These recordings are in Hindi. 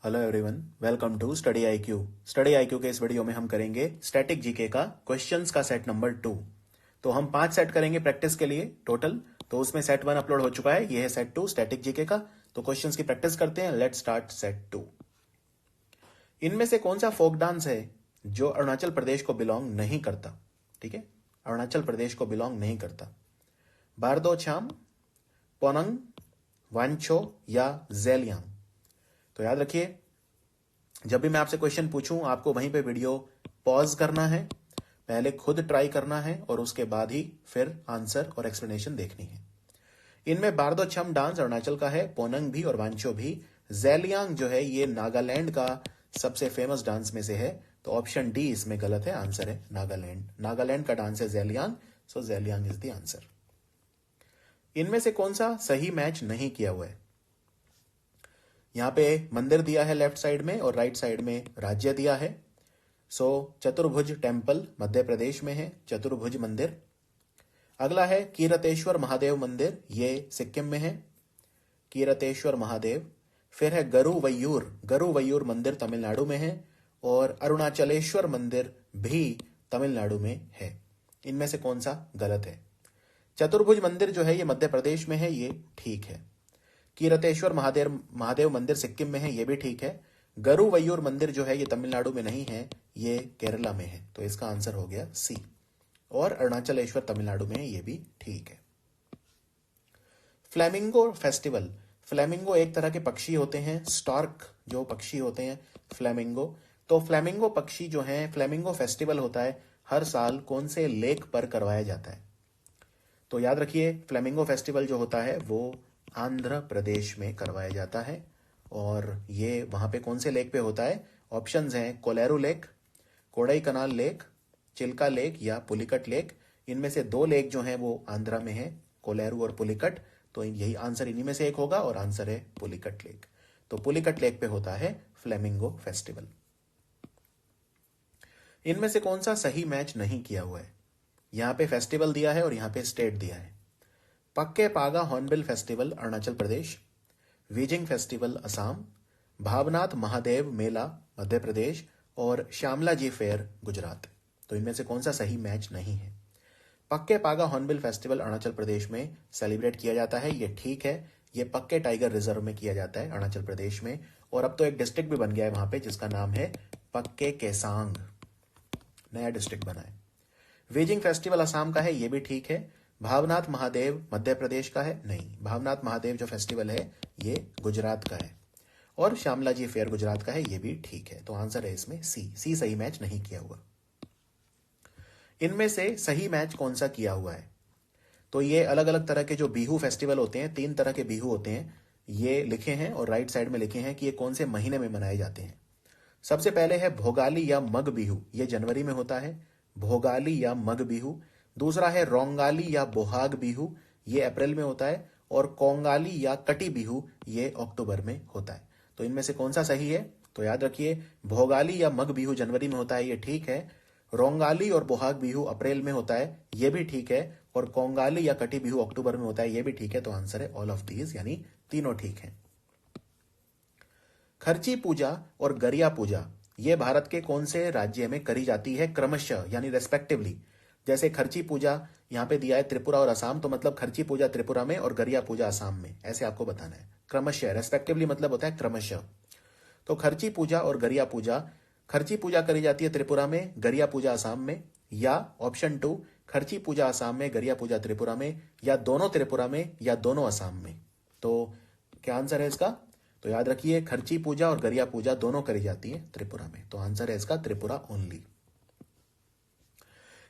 Hello everyone, welcome to Study IQ. Study IQ के इस वीडियो में हम करेंगे स्टैटिक जीके का क्वेश्चंस का सेट नंबर 2। तो हम 5 सेट करेंगे प्रैक्टिस के लिए टोटल। तो उसमें सेट 1 अपलोड हो चुका है, यह है सेट 2 स्टैटिक जीके का। तो क्वेश्चंस की प्रैक्टिस करते हैं। Let's start set 2। इनमें से कौन सा फोक डांस है जो अरुणाचल प्रदेश को बिलोंग नहीं करता? ठीक है, अरुणाचल प्रदेश को बिलोंग नहीं करता। बारदोछाम, पोनंग, वांचो या जेलियांग? तो याद रखिए, जब भी मैं आपसे क्वेश्चन पूछूं आपको वहीं पे वीडियो पॉज करना है, पहले खुद ट्राई करना है और उसके बाद ही फिर आंसर और एक्सप्लेनेशन देखनी है। इनमें बारदोछम डांस अरुणाचल का है, पोनंग भी और वांचो भी। जेलियांग जो है ये नागालैंड का सबसे फेमस डांस में से है। तो ऑप्शन डी इसमें गलत है, आंसर है नागालैंड। नागालैंड का डांस है जेलियांग, सो जेलियांग इज द आंसर। इनमें से कौन सा सही मैच नहीं किया हुआ है? यहां पे मंदिर दिया है लेफ्ट साइड में और राइट साइड में राज्य दिया है। सो चतुर्भुज टेम्पल मध्य प्रदेश में है, चतुर्भुज मंदिर। अगला है कीरतेश्वर महादेव मंदिर, ये सिक्किम में है, कीरतेश्वर महादेव। फिर है गरुवैयूर मंदिर तमिलनाडु में है और अरुणाचलेश्वर मंदिर भी तमिलनाडु में है। इनमें से कौन सा गलत है? चतुर्भुज मंदिर जो है ये मध्य प्रदेश में है, ये ठीक है। कीरतेश्वर महादेव मंदिर सिक्किम में है, ये भी ठीक है। गरुवैयूर मंदिर जो है ये तमिलनाडु में नहीं है, ये केरला में है। तो इसका आंसर हो गया सी। और अरुणाचलेश्वर तमिलनाडु में है, ये भी ठीक है। Flamingo festival. फ्लेमिंगो एक तरह के पक्षी होते हैं, स्टार्क जो पक्षी होते हैं फ्लेमिंगो। तो फ्लेमिंगो पक्षी जो है, फ्लेमिंगो फेस्टिवल होता है हर साल कौन से लेक पर करवाया जाता है? तो याद रखिए, फ्लेमिंगो फेस्टिवल जो होता है वो आंध्र प्रदेश में करवाया जाता है। और ये वहां पे कौन से लेक पे होता है? ऑप्शंस हैं Kolleru lake, Kodaikanal lake, Chilika lake या पुलिकट लेक। इनमें से 2 लेक जो हैं वो आंध्रा में है, कोलेरू और पुलिकट। तो यही आंसर इन्हीं में से एक होगा और आंसर है पुलिकट लेक। तो पुलिकट लेक पे होता है फ्लेमिंगो फेस्टिवल। इनमें से कौन सा सही मैच नहीं किया हुआ है? यहां पे फेस्टिवल दिया है और यहां पे स्टेट दिया है। पक्के पागा hornbill festival Arunachal Pradesh, wheezing festival Assam, Bhavnath Mahadev मेला मध्य प्रदेश और श्यामला जी फेयर गुजरात। तो इनमें से कौन सा सही मैच नहीं है? पक्के पागा हॉर्नबिल फेस्टिवल अरुणाचल प्रदेश में सेलिब्रेट किया जाता है, ये ठीक है। ये पक्के टाइगर रिजर्व में किया जाता है अरुणाचल प्रदेश में। और अब तो एक डिस्ट्रिक्ट भी बन गया है वहां पे जिसका नाम है पक्के केसांग, नया डिस्ट्रिक्ट बना है। वीजिंग फेस्टिवल असम का है, ये भी ठीक है। भावनाथ महादेव मध्य प्रदेश का है, नहीं, भावनाथ महादेव जो फेस्टिवल है ये गुजरात का है। और श्यामला जी फेयर गुजरात का है, ये भी ठीक है। तो आंसर है इसमें सी सही मैच नहीं किया हुआ। इनमें से सही मैच कौन सा किया हुआ है? तो ये अलग अलग तरह के जो बिहू फेस्टिवल होते हैं, 3 तरह के बिहू होते हैं, ये लिखे हैं और राइट साइड में लिखे हैं कि ये कौन से महीने में मनाए जाते हैं। सबसे पहले है भोगाली या मग बिहू, ये जनवरी में होता है, भोगाली या मग बिहू। दूसरा है रोंगाली या बोहाग बिहू, ये अप्रैल में होता है। और कोंगाली या कटी बिहू, ये अक्टूबर में होता है। तो इनमें से कौन सा सही है? तो याद रखिए, भोगाली या मग बिहू जनवरी में होता है, ये ठीक है। रोंगाली और बोहाग बिहू अप्रैल में होता है, ये भी ठीक है। और कोंगाली या कटी बिहू अक्टूबर में होता है, ये भी ठीक है। तो आंसर है ऑल ऑफ दीज, यानी तीनों ठीक है। खर्ची पूजा और गरिया पूजा ये भारत के कौन से राज्य में करी जाती है क्रमशः, यानी रेस्पेक्टिवली? जैसे खर्ची पूजा यहां पे दिया है त्रिपुरा और असम, तो मतलब खर्ची पूजा त्रिपुरा में और गरिया पूजा असम में, ऐसे आपको बताना है। क्रमशः, रेस्पेक्टिवली मतलब होता है क्रमशः। तो खर्ची पूजा और गरिया पूजा, खर्ची पूजा करी जाती है त्रिपुरा में, गरिया पूजा असम में। या ऑप्शन 2, खर्ची पूजा असम में, गरिया पूजा त्रिपुरा में, या दोनों त्रिपुरा में या दोनों असम में। तो क्या आंसर है इसका? तो याद रखिए, खर्ची पूजा और गरिया पूजा दोनों करी जाती है त्रिपुरा में। तो आंसर है इसका त्रिपुरा ओनली।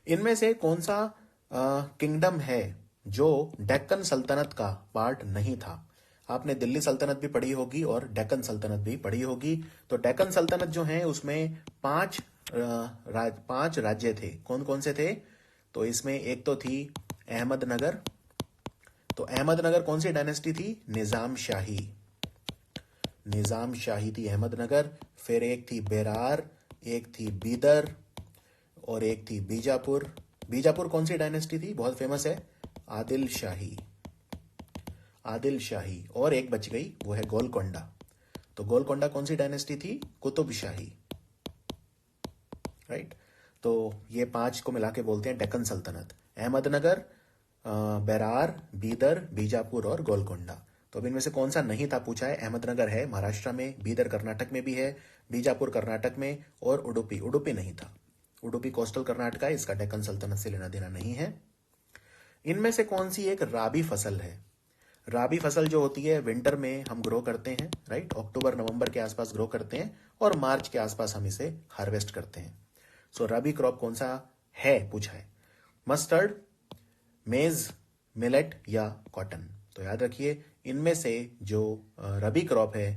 इनमें से कौन सा किंगडम है जो डेक्कन सल्तनत का पार्ट नहीं था? आपने दिल्ली सल्तनत भी पढ़ी होगी और डेक्कन सल्तनत भी पढ़ी होगी। तो डेक्कन सल्तनत जो है उसमें 5 राज्य थे। कौन कौन से थे? तो इसमें एक तो थी अहमदनगर। तो अहमदनगर कौन सी डायनेस्टी थी? निजाम शाही थी अहमदनगर। फिर एक थी बेरार, एक थी बीदर और एक थी बीजापुर। बीजापुर कौन सी डायनेस्टी थी? बहुत फेमस है, आदिल शाही। और एक बच गई, वो है गोलकोंडा। तो गोलकोंडा कौन सी डायनेस्टी थी? कुतुबशाही, राइट। तो ये 5 को मिला के बोलते हैं डेक्कन सल्तनत। अहमदनगर, बेरार, बीदर, बीजापुर और गोलकोंडा। तो अब इनमें से कौन सा नहीं था पूछा है। अहमदनगर है महाराष्ट्र में, बीदर कर्नाटक में भी है, बीजापुर कर्नाटक में, और उडुपी नहीं था। उडुपी कोस्टल कर्नाटक है, इसका डेक्कन सल्तनत से लेना देना नहीं है। इनमें से कौन सी एक राबी फसल है? राबी फसल जो होती है विंटर में हम ग्रो करते हैं, राइट। अक्टूबर नवंबर के आसपास ग्रो करते हैं और मार्च के आसपास हम इसे हार्वेस्ट करते हैं। सो राबी क्रॉप कौन सा है पूछा है। मस्टर्ड, मेज, मिलेट या कॉटन। तो याद रखिए इनमें से जो रबी क्रॉप है,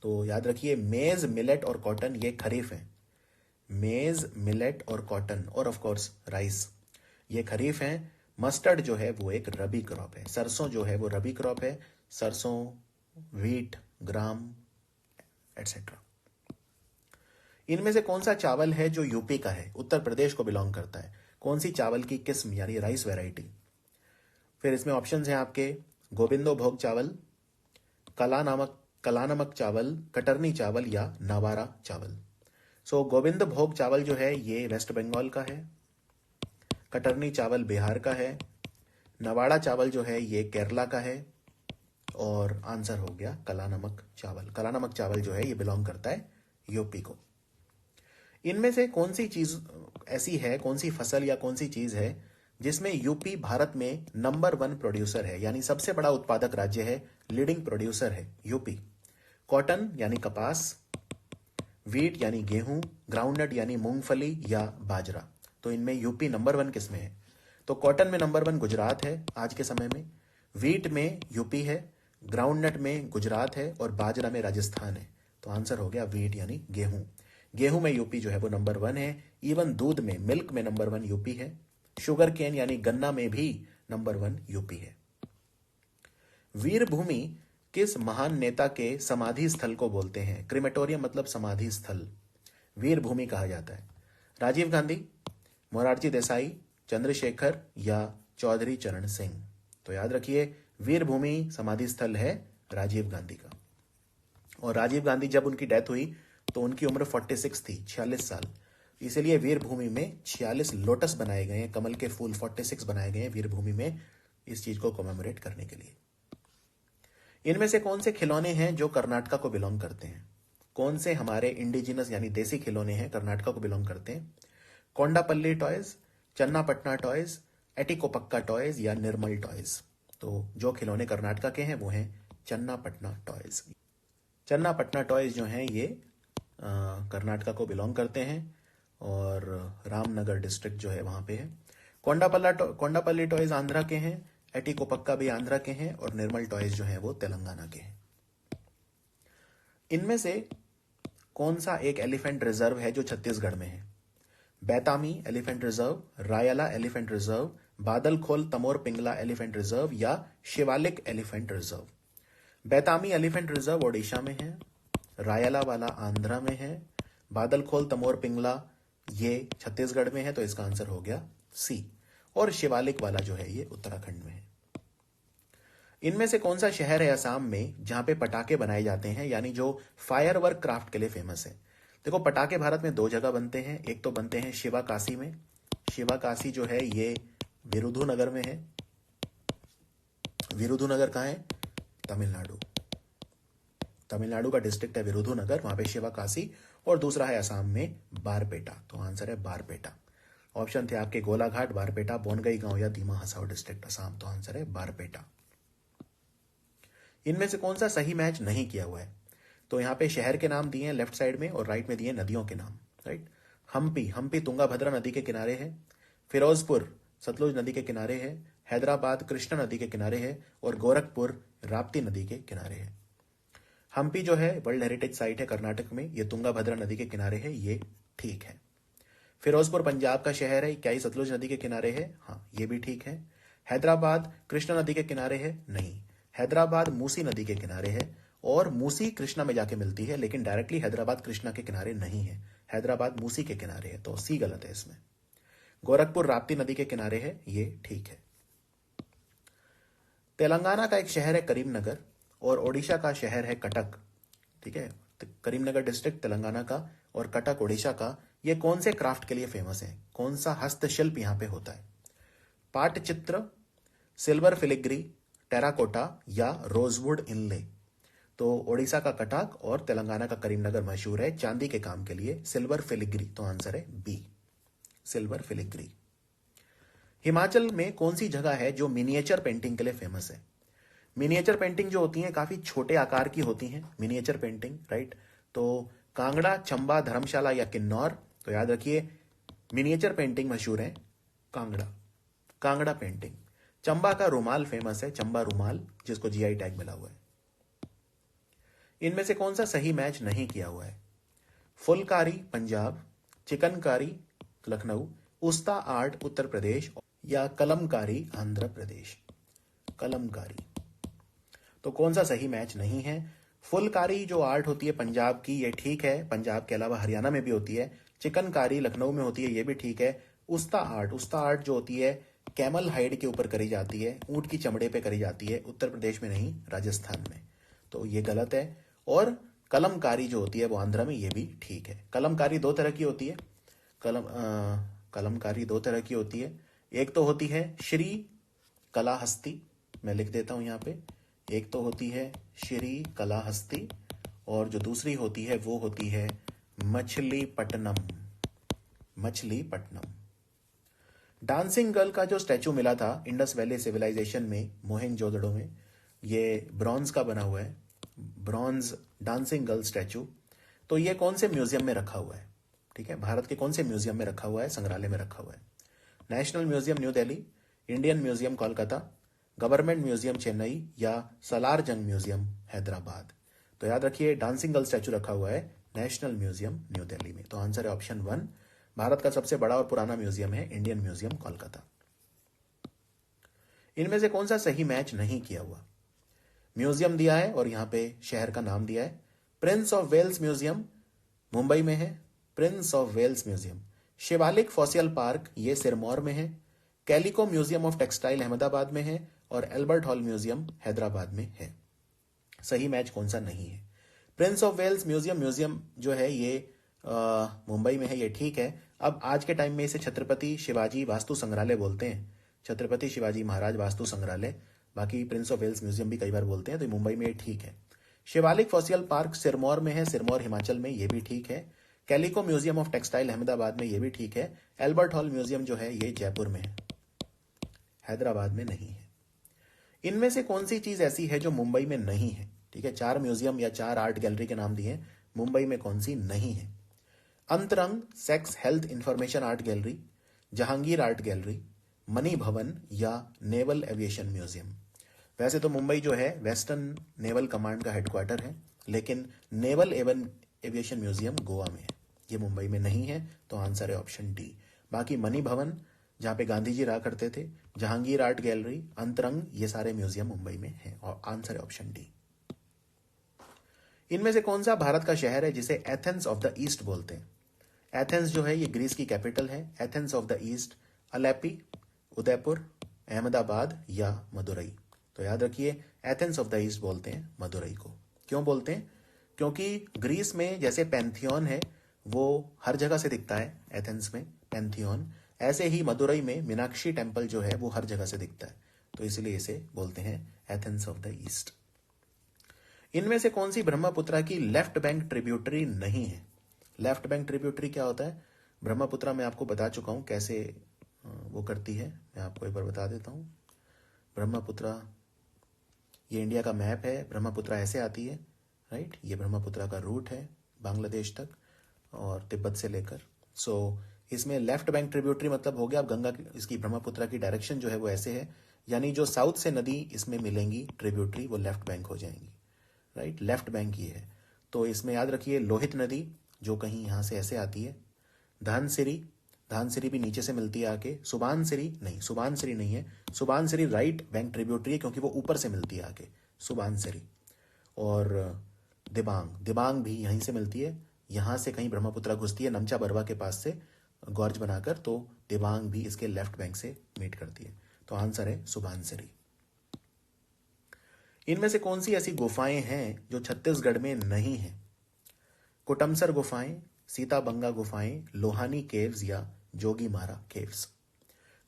तो याद रखिए मेज, मिलेट और कॉटन ये खरीफ है। मेज, मिलेट और कॉटन और ऑफ कोर्स राइस ये खरीफ हैं। मस्टर्ड जो है वो एक रबी क्रॉप है। सरसों जो है वो रबी क्रॉप है। सरसों, व्हीट, ग्राम एटसेट्रा। इनमें से कौन सा चावल है जो यूपी का है, उत्तर प्रदेश को बिलोंग करता है? कौन सी चावल की किस्म यानी राइस वैरायटी? फिर इसमें ऑप्शंस हैं आपके गोविंदो भोग चावल, कला नमक चावल, कटरनी चावल या नावारा चावल। सो गोविंद भोग चावल जो है ये वेस्ट बंगाल का है, कटरनी चावल बिहार का है, नवाड़ा चावल जो है ये केरला का है, और आंसर हो गया कला नमक चावल। कला नमक चावल जो है ये बिलोंग करता है यूपी को। इनमें से कौन सी चीज ऐसी है, कौन सी फसल या कौन सी चीज है जिसमें यूपी भारत में नंबर 1 प्रोड्यूसर है, यानी सबसे बड़ा उत्पादक राज्य है, लीडिंग प्रोड्यूसर है यूपी? कॉटन यानी कपास, व्हीट यानी गेहूं, ग्राउंडनट यानी मूंगफली या बाजरा। तो इनमें यूपी नंबर 1 किसमें है? तो कॉटन में नंबर 1 गुजरात है आज के समय में, व्हीट में यूपी है, ग्राउंडनट में गुजरात है और बाजरा में राजस्थान है। तो आंसर हो गया व्हीट यानी गेहूं। गेहूं में यूपी जो है वो नंबर 1 है। इवन दूध में, मिल्क में नंबर 1 यूपी है। शुगर केन यानी गन्ना में भी नंबर 1 यूपी है। वीरभूमि किस महान नेता के समाधि स्थल को बोलते हैं? क्रिमेटोरियम मतलब समाधि स्थल, वीरभूमि कहा जाता है। राजीव गांधी, मोरारजी देसाई, चंद्रशेखर या चौधरी चरण सिंह। तो याद रखिए वीरभूमि समाधि स्थल है राजीव गांधी का। और राजीव गांधी जब उनकी डेथ हुई तो उनकी उम्र 46 थी, 46 साल। इसीलिए वीरभूमि में 46 लोटस बनाए गए हैं, कमल के फूल 46 बनाए गए हैं वीरभूमि में, इस चीज को कमेमोरेट करने के लिए। इनमें से कौन से खिलौने हैं जो कर्नाटका को बिलोंग करते हैं? कौन से हमारे इंडिजिनस यानी देसी खिलौने हैं कर्नाटका को बिलोंग करते हैं? Kondapalli toys, Channapatna toys, Etikoppaka toys या निर्मल टॉयज। तो जो खिलौने कर्नाटका के हैं वो हैं चन्नापटना टॉयज। चन्नापटना टॉयज जो हैं ये कर्नाटका को बिलोंग करते हैं और रामनगर डिस्ट्रिक्ट जो है वहां पे है। कोंडापल्ली टॉयज आंध्रा के हैं, एटिकोपक्का भी आंध्रा के हैं और निर्मल टॉयज जो हैं वो तेलंगाना के हैं। इनमें से कौन सा एक एलिफेंट रिजर्व है जो छत्तीसगढ़ में है? Baitami elephant reserve, Rayala elephant reserve, Badalkhol Tamor Pingla elephant reserve या Shivalik elephant reserve. Baitami elephant reserve Odisha में है, रायला वाला आंध्रा में है, बादलखोल तमोर पिंगला ये छत्तीसगढ़ में है, तो इसका आंसर हो गया सी। और शिवालिक वाला जो है ये उत्तराखंड में है। इनमें से कौन सा शहर है असम में जहां पे पटाखे बनाए जाते हैं, यानी जो फायरवर्क क्राफ्ट के लिए फेमस है? देखो पटाखे भारत में 2 जगह बनते हैं। एक तो बनते हैं शिवाकाशी में, शिवाकाशी जो है ये विरुधुनगर में है। विरुधुनगर कहाँ है? तमिलनाडु। तमिलनाडु का डिस्ट्रिक्ट है विरुधुनगर, वहां पे शिवाकाशी। और दूसरा है असम में बारपेटा। तो आंसर है बारपेटा। ऑप्शन थे आपके गोलाघाट, बारपेटा, बोनगई गांव या दीमा हसाओ डिस्ट्रिक्ट असम। तो आंसर है बारपेटा। इनमें से कौन सा सही मैच नहीं किया हुआ है? तो यहां पे शहर के नाम दिए हैं लेफ्ट साइड में और राइट में दिए नदियों के नाम, राइट। हम्पी तुंगाभद्रा नदी के किनारे है। फिरोजपुर सतलुज नदी के किनारे है। हैदराबाद कृष्णा नदी के किनारे है और गोरखपुर राप्ती नदी के किनारे है। हम्पी जो है वर्ल्ड हेरिटेज साइट है कर्नाटक में, ये तुंगाभद्रा नदी के किनारे है, ये ठीक है। फिरोजपुर पंजाब का शहर है, क्या ये सतलुज नदी के किनारे है? हाँ, ये भी ठीक है। हैदराबाद कृष्णा नदी के किनारे है? नहीं, हैदराबाद मूसी नदी के किनारे है और मूसी कृष्णा में जाके मिलती है, लेकिन डायरेक्टली हैदराबाद कृष्णा के किनारे नहीं है, हैदराबाद मूसी के किनारे है। तो सी गलत है इसमें। गोरखपुर राप्ती नदी के किनारे है, ये ठीक है। तेलंगाना का एक शहर है करीमनगर और ओडिशा का शहर है कटक। ठीक है, तो करीमनगर डिस्ट्रिक्ट तेलंगाना का और कटक उड़ीसा का, ये कौन से क्राफ्ट के लिए फेमस है, कौन सा हस्तशिल्प यहाँ पे होता है? पाटचित्र, सिल्वर फिलिग्री, टेराकोटा या रोजवुड इनले। तो ओडिशा का कटक और तेलंगाना का करीमनगर मशहूर है चांदी के काम के लिए, सिल्वर फिलिग्री। तो आंसर है बी, सिल्वर फिलिग्री। हिमाचल में कौन सी जगह है जो मिनिएचर पेंटिंग के लिए फेमस है? मिनिएचर पेंटिंग जो होती है काफी छोटे आकार की होती हैं, मिनिएचर पेंटिंग, राइट। तो कांगड़ा, चंबा, धर्मशाला या किन्नौर? तो याद रखिए मिनिएचर पेंटिंग मशहूर है कांगड़ा, कांगड़ा पेंटिंग। चंबा का रुमाल फेमस है, चंबा रुमाल, जिसको जीआई टैग मिला हुआ है। इनमें से कौन सा सही मैच नहीं किया हुआ है? फुलकारी पंजाब, चिकनकारी लखनऊ, उस्ता आर्ट उत्तर प्रदेश या कलमकारी आंध्र प्रदेश? कलमकारी। तो कौन सा सही मैच नहीं है? फुलकारी जो आर्ट होती है पंजाब की, ये ठीक है, पंजाब के अलावा हरियाणा में भी होती है। चिकनकारी लखनऊ में होती है, ये भी ठीक है। उस्ता आर्ट जो होती है कैमल हाइड के ऊपर करी जाती है, ऊंट की चमड़े पे करी जाती है, उत्तर प्रदेश में नहीं, राजस्थान में। तो ये गलत है। और कलमकारी जो होती है वो आंध्र में, ये भी ठीक है। कलमकारी दो तरह की होती है, कलमकारी दो तरह की होती है। एक तो होती है श्री कलाहस्ती, मैं लिख देता हूं यहां पे, एक तो होती है श्री कलाहस्ती और जो दूसरी होती है वो होती है मछलीपट्टनम, मछलीपट्टनम। डांसिंग गर्ल का जो स्टैचू मिला था इंडस वैली सिविलाइजेशन में, मोहनजोदड़ो में, ये ब्रॉन्ज का बना हुआ है, ब्रॉन्ज डांसिंग गर्ल स्टैचू। तो ये कौन से म्यूजियम में रखा हुआ है? ठीक है, भारत के कौन से म्यूजियम में रखा हुआ है, संग्रहालय में रखा हुआ है? National museum new Delhi, Indian museum Kolkata, government museum Chennai या सलारजंग म्यूजियम हैदराबाद? तो याद रखिए डांसिंग गर्ल स्टैचू रखा हुआ है नेशनल म्यूजियम न्यू दिल्ली में। तो आंसर है ऑप्शन 1। भारत का सबसे बड़ा और पुराना म्यूजियम है इंडियन म्यूजियम कोलकाता। इनमें से कौन सा सही मैच नहीं किया हुआ? म्यूजियम दिया है और यहां पे शहर का नाम दिया है। Prince of Wales museum Mumbai में है, Prince of Wales museum. Shivalik fossil park ये सिरमौर में है। Calico museum of textile Ahmedabad में है और एल्बर्ट हॉल म्यूजियम हैदराबाद में है। सही मैच कौन सा नहीं है? प्रिंस ऑफ वेल्स म्यूजियम जो है ये मुंबई में है, ये ठीक है। अब आज के टाइम में इसे छत्रपति शिवाजी वास्तु संग्रहालय बोलते हैं, छत्रपति शिवाजी महाराज वास्तु संग्रहालय। बाकी प्रिंस ऑफ वेल्स म्यूजियम भी कई बार बोलते हैं, तो मुंबई में ये ठीक है। शिवालिक फॉसियल पार्क सिरमौर में है, सिरमौर हिमाचल में, ये भी ठीक है। Calico museum of textile Ahmedabad में, ये भी ठीक है। एल्बर्ट हॉल म्यूजियम जो है ये जयपुर में है, हैदराबाद में नहीं है। इनमें से कौन सी चीज ऐसी है जो मुंबई में नहीं है? ठीक है, 4 म्यूजियम या 4 आर्ट गैलरी के नाम दिए, मुंबई में कौन सी नहीं है? Antarang sex health information art gallery, Jehangir art gallery, Mani Bhavan या नेवल एविएशन म्यूजियम? वैसे तो मुंबई जो है वेस्टर्न नेवल कमांड का हेडक्वार्टर है, लेकिन नेवल एविएशन म्यूजियम गोवा में है, ये मुंबई में नहीं है। तो आंसर है ऑप्शन डी। बाकी मणि भवन जहां पे गांधी जी रहा करते थे, जहांगीर आर्ट गैलरी, अंतरंग, ये सारे म्यूजियम मुंबई में हैं और आंसर है ऑप्शन डी। इनमें से कौन सा भारत का शहर है जिसे एथेंस ऑफ द ईस्ट बोलते हैं? एथेंस जो है ये ग्रीस की कैपिटल है। Athens of the east, Alleppey, Udaipur, Ahmedabad या मदुरई? तो याद रखिए एथेंस ऑफ द ईस्ट बोलते हैं मदुरई को। क्यों बोलते हैं? क्योंकि ग्रीस में जैसे पैंथियन है वो हर जगह से दिखता है, एथेंस में पैंथियन, ऐसे ही मदुरई में मीनाक्षी टेम्पल जो है वो हर जगह से दिखता है, तो इसलिए इसे बोलते हैं एथेंस ऑफ द ईस्ट। इनमें से कौन सी ब्रह्मपुत्रा की लेफ्ट बैंक ट्रिब्यूटरी नहीं है? लेफ्ट बैंक ट्रिब्यूटरी क्या होता है? ब्रह्मपुत्रा में आपको बता चुका हूं कैसे वो करती है, मैं आपको एक बार बता देता हूं। ब्रह्मपुत्रा, ये इंडिया का मैप है, ब्रह्मपुत्रा ऐसे आती है, राइट। ये ब्रह्मपुत्रा का रूट है बांग्लादेश तक और तिब्बत से लेकर। सो इसमें लेफ्ट बैंक ट्रिब्यूटरी मतलब हो गया, अब गंगा इसकी ब्रह्मपुत्रा की डायरेक्शन जो है वो ऐसे है, यानी जो साउथ से नदी इसमें मिलेंगी ट्रिब्यूटरी वो लेफ्ट बैंक हो जाएंगी, राइट। लेफ्ट बैंक ये है। तो इसमें याद रखिए लोहित नदी जो कहीं यहां से ऐसे आती है, धनसिरी, धानसिरी भी नीचे से मिलती है आके, सुबानसिरी नहीं, सुबानसिरी नहीं है, सुबानसिरी राइट बैंक ट्रिब्यूटरी है क्योंकि वो ऊपर से मिलती है आके, सुबानसिरी। और दिबांग, दिबांग भी यहीं से मिलती है, यहां से कहीं ब्रह्मपुत्रा घुसती है नमचा बरवा के पास से गॉर्ज बनाकर, तो दिबांग भी इसके लेफ्ट बैंक से मीट करती है। तो आंसर है सुबानसिरी। इनमें से कौन सी ऐसी गुफाएं हैं जो छत्तीसगढ़ में नहीं है? कुटमसर गुफाएं, सीताबंगा गुफाएं, लोहानी केव्स या जोगीमारा केव्स।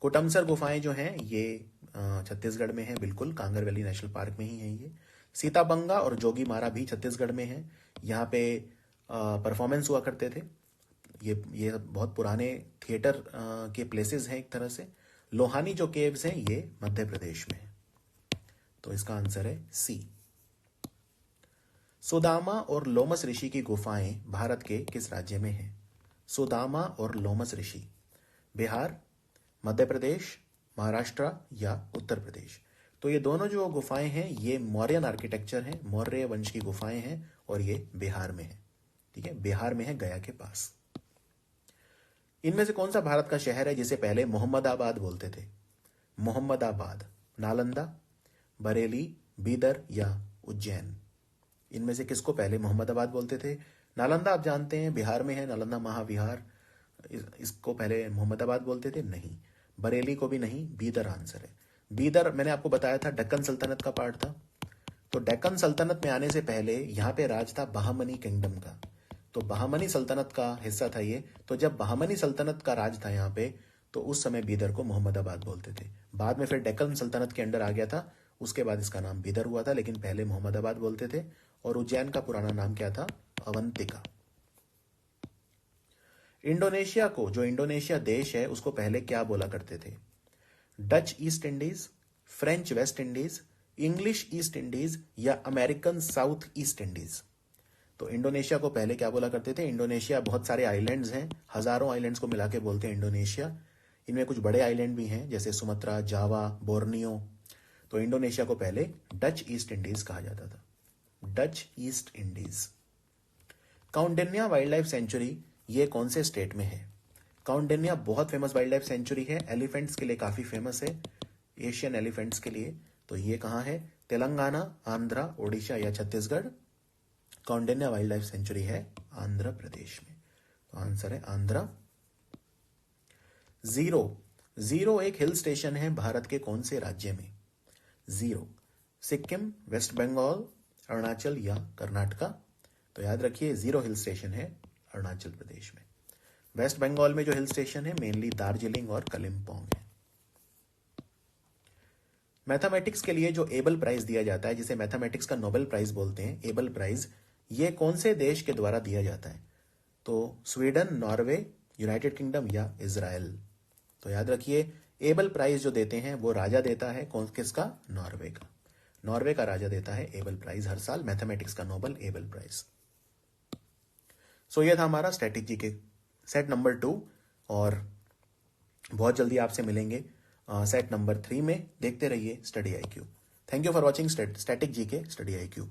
कुटमसर गुफाएं जो हैं ये छत्तीसगढ़ में है, बिल्कुल कांगर वैली नेशनल पार्क में ही है ये। सीताबंगा और जोगीमारा भी छत्तीसगढ़ में है, यहाँ पे परफॉर्मेंस हुआ करते थे। ये बहुत पुराने थिएटर के प्लेसेस हैं एक तरह से। लोहानी जो केव्स हैं ये मध्य प्रदेश में है, तो इसका आंसर है सी। सुदामा और लोमस ऋषि की गुफाएं भारत के किस राज्य में हैं? सुदामा और लोमस ऋषि, बिहार, मध्य प्रदेश, महाराष्ट्र या उत्तर प्रदेश। तो ये दोनों जो गुफाएं हैं ये मौर्यन आर्किटेक्चर हैं, मौर्य वंश की गुफाएं हैं और ये बिहार में है। ठीक है, बिहार में है, गया के पास। इनमें से कौन सा भारत का शहर है जिसे पहले मोहम्मदाबाद बोलते थे? मोहम्मदाबाद, नालंदा, बरेली, बीदर या उज्जैन। इनमें से किसको पहले मोहम्मदाबाद बोलते थे? नालंदा आप जानते हैं बिहार में है, नालंदा महाविहार, इसको पहले मोहम्मदाबाद बोलते थे? नहीं। बरेली को भी नहीं, बीदर आंसर है। बीदर मैंने आपको बताया था दक्कन सल्तनत का पार्ट था, तो दक्कन सल्तनत में आने से पहले यहाँ पे राज था बहामनी किंगडम का, तो बहामनी सल्तनत का हिस्सा था ये। तो जब बहामनी सल्तनत का राज था यहाँ पे, तो उस समय बीदर को मोहम्मदाबाद बोलते थे। बाद में फिर डेक्कन सल्तनत के अंडर आ गया था, उसके बाद इसका नाम बीदर हुआ था, लेकिन पहले मोहम्मदाबाद बोलते थे। और उज्जैन का पुराना नाम क्या था? अवंतिका। इंडोनेशिया को, जो इंडोनेशिया देश है, उसको पहले क्या बोला करते थे? Dutch East Indies, French West Indies, English east Indies या अमेरिकन साउथ ईस्ट इंडीज। तो इंडोनेशिया को पहले क्या बोला करते थे? इंडोनेशिया बहुत सारे आइलैंड्स हैं, हजारों आइलैंड्स को मिला के बोलते हैं इंडोनेशिया। इनमें कुछ बड़े आइलैंड भी हैं जैसे सुमात्रा, जावा, बोर्नियो। तो इंडोनेशिया को पहले डच ईस्ट इंडीज कहा जाता था, Dutch East Indies. Koundinya wildlife sanctuary ये कौन से स्टेट में है? काउंडिन्या बहुत फेमस वाइल्ड लाइफ सेंचुरी है, एलिफेंट्स के लिए काफी फेमस है, एशियन एलिफेंट्स के लिए। तो ये कहां है? तेलंगाना, आंध्रा, ओडिशा या छत्तीसगढ़? काउंडिन्या वाइल्ड लाइफ सेंचुरी है आंध्र प्रदेश में, तो आंसर है आंध्रा। जीरो, जीरो एक हिल स्टेशन है भारत के कौन से राज्य में? जीरो, सिक्किम, वेस्ट बंगाल, अरुणाचल या कर्नाटका? तो याद रखिए जीरो हिल स्टेशन है अरुणाचल प्रदेश में। वेस्ट बंगाल में जो हिल स्टेशन है मेनली दार्जिलिंग और कलिम्पोंग है। मैथमेटिक्स के लिए जो एबल प्राइज दिया जाता है, जिसे मैथमेटिक्स का नोबेल प्राइज बोलते हैं, एबल प्राइज, ये कौन से देश के द्वारा दिया जाता है? तो स्वीडन, नॉर्वे, यूनाइटेड किंगडम या इजराइल? तो याद रखिए एबल प्राइज जो देते हैं वो राजा देता है, कौन किसका? नॉर्वे का। नॉर्वे का राजा देता है एबल प्राइज हर साल, मैथमेटिक्स का नोबेल एबल प्राइज। सो ये था हमारा स्टैटिक जीके सेट नंबर 2, और बहुत जल्दी आपसे मिलेंगे सेट नंबर 3 में। देखते रहिए study IQ। Thank you for watching static GK study IQ।